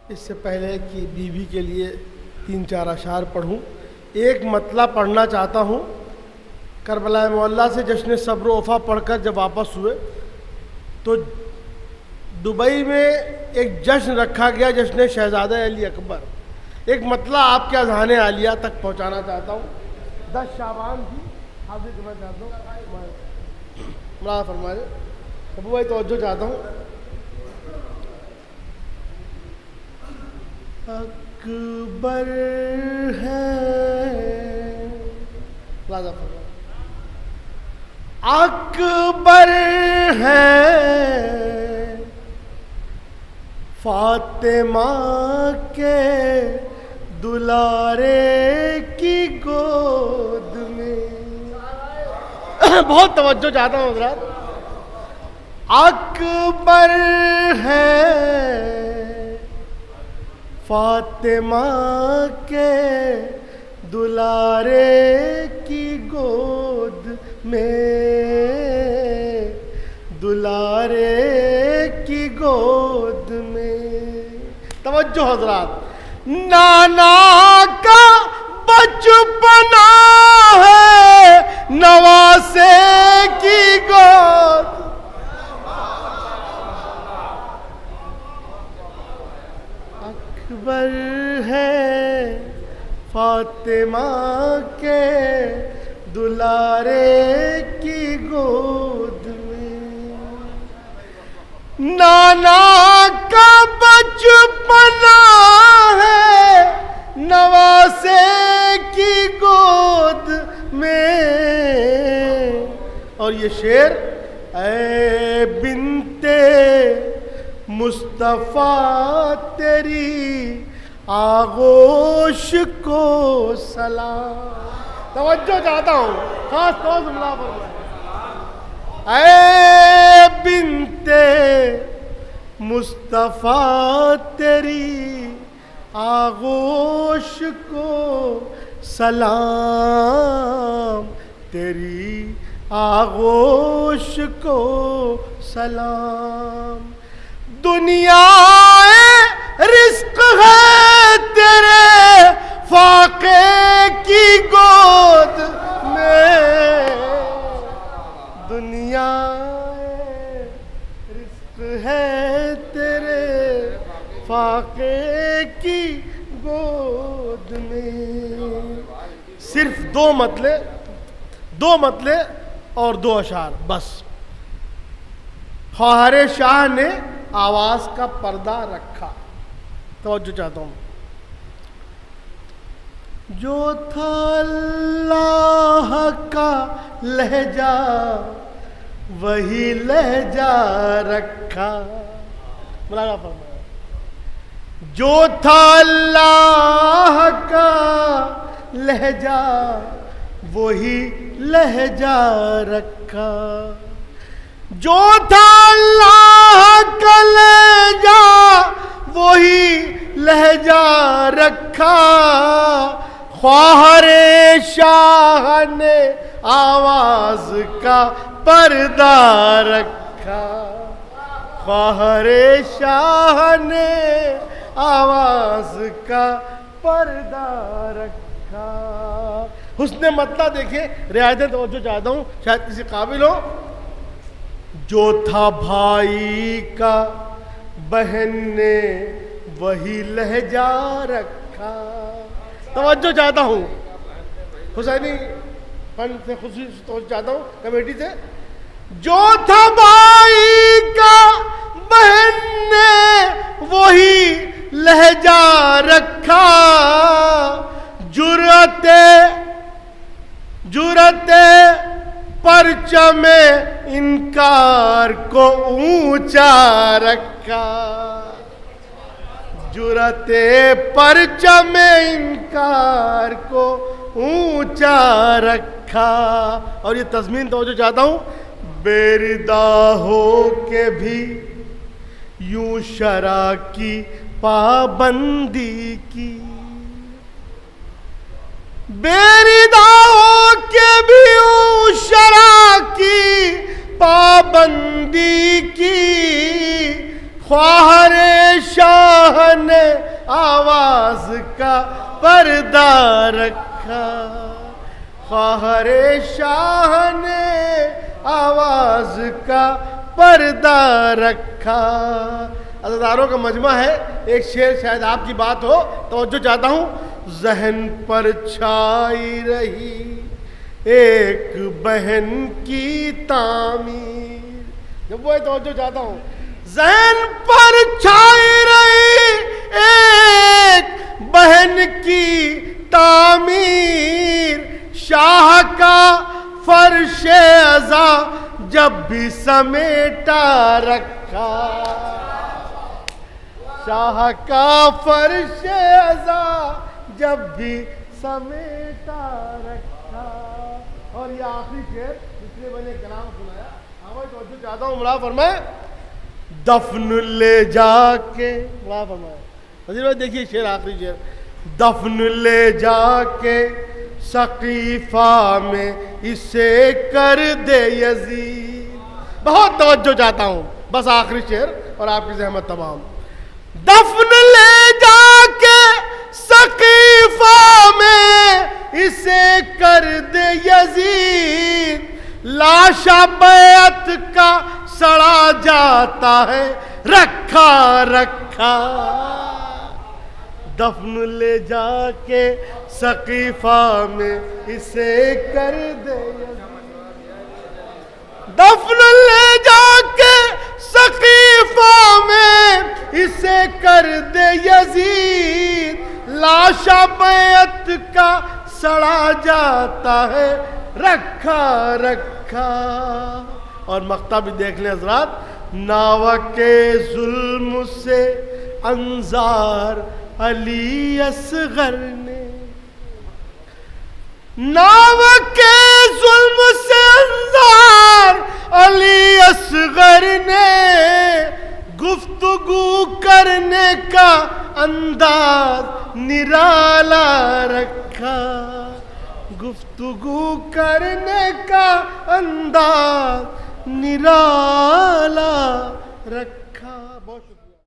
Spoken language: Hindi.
इससे पहले कि बीवी के लिए 3-4 अशार पढ़ूं, एक मतला पढ़ना चाहता हूं। करबला मोहल्ला से जश्न सब्र वफ़ा पढ़कर जब वापस हुए तो दुबई में एक जश्न रखा गया, जश्न शहजादा अली अकबर। एक मतला आपके अज़हान आलिया तक पहुंचाना चाहता हूं। 10 शाबान थी, हाजिर करना चाहता हूँ। मरा फरमाए अबू भाई, तवज्जो चाहता हूँ। अकबर है, राजा फरमाए, अकबर है फातिमा के दुलारे की गोद में। बहुत तवज्जो चाहता हूँ हज़रात। अकबर है फातिमा के दुलारे की गोद में, दुलारे की गोद में। तवज्जो हज़रात। नाना का बचपना है नवासे की गोद, अकबर है फातिमा के दुलारे की गोद में। नाना का बचपना है नवासे की गोद में। और ये शेर, ऐ बिन्ते मुस्तफ़ा तेरी आगोश को सलाम। तवज्जो चाहता हूँ, खास तौर से मुला फरमाए। ऐ बिन्ते मुस्तफ़ा तेरी आगोश को सलाम, तेरी आगोश को सलाम। दुनिया रिस्क है तेरे फाके की गोद में, दुनिया रिस्क है तेरे फाके की गोद में। सिर्फ दो मतले और 2 अशार बस। ख्वाहार शाह ने आवाज का पर्दा रखा। तवज्जो चाहता हूं। जो था अल्लाह का लहजा वही लहजा रखा। मौलाना फरमाया, जो था अल्लाह का लहजा वही लहजा रखा। जो था अल्लाह का लहजा वही लहजा रखा। ख्वाहारे शाह ने आवाज का पर्दा रखा। ख्वाहारे शाह ने आवाज का पर्दा रखा। हुस्ने मतला देखिए, रियायतें तवज्जो चाहता हूँ, शायद किसी काबिल हो। जो था भाई का बहन ने वही लहजा रखा। तवज्जो चाहता हूँ, हुसैनी फंड से खुशी तवज्जो चाहता हूँ, कमेटी से। जो था भाई का बहन ने वही लहजा रखा। जुरते परचमे इनकार को ऊंचा रखा। जुरते परचमे इनकार को ऊंचा रखा। और ये तज़मीन तवज्जो चाहता हूँ। बेरिदा हो के भी यूं शरा की पाबंदी की। बेरिदा हो के भी यूं शरा की पाबंदी की। ख्वाहारे शाह ने का पर्दा रखा, ख्वाहरे शाह ने आवाज का पर्दा रखा। अज़ादारों का मजमा है, एक शेर शायद आपकी बात हो, तवज्जो चाहता हूँ। जहन पर छाई रही एक बहन की तामीर, जब वो तवज्जो चाहता हूँ। जहन पर छाई रही एक बहन की तामीर, शाह का फर्शे अज़ा जब भी समेटा रखा, शाह का फर्शे अज़ा जब भी समेटा रखा। और ये आखिरी शेर इसलिए मैंने कलाम सुनाया, आवाज तो चाहता हूँ, मुला फरमाए दफन ले जाके, मुला फरमाए वज़ीर भाई देखिए शेर, आखिरी शेर। दफन ले जाके सकीफा में इसे कर दे यजीद। बहुत तवज्जो चाहता हूं, बस आखिरी शेर और आपकी ज़हमत तमाम। दफन ले जाके सकीफा में इसे कर दे यजीद, लाशा बैत का सड़ा जाता है रखा रखा। दफन ले जाके सकीफा में इसे कर दे, दफन ले जाके सकीफा में इसे कर दे यजीद, लाशा बैत का सड़ा जाता है रखा रखा। और मक्ता भी देख लें हज़रात। नावा के जुल्म से अंजार अली असगर ने, नाव के जुल्म से अंजार अली असगर ने, गुफ्तगू करने का अंदाज निराला रखा, गुफ्तगू करने का अंदाज निराला रखा।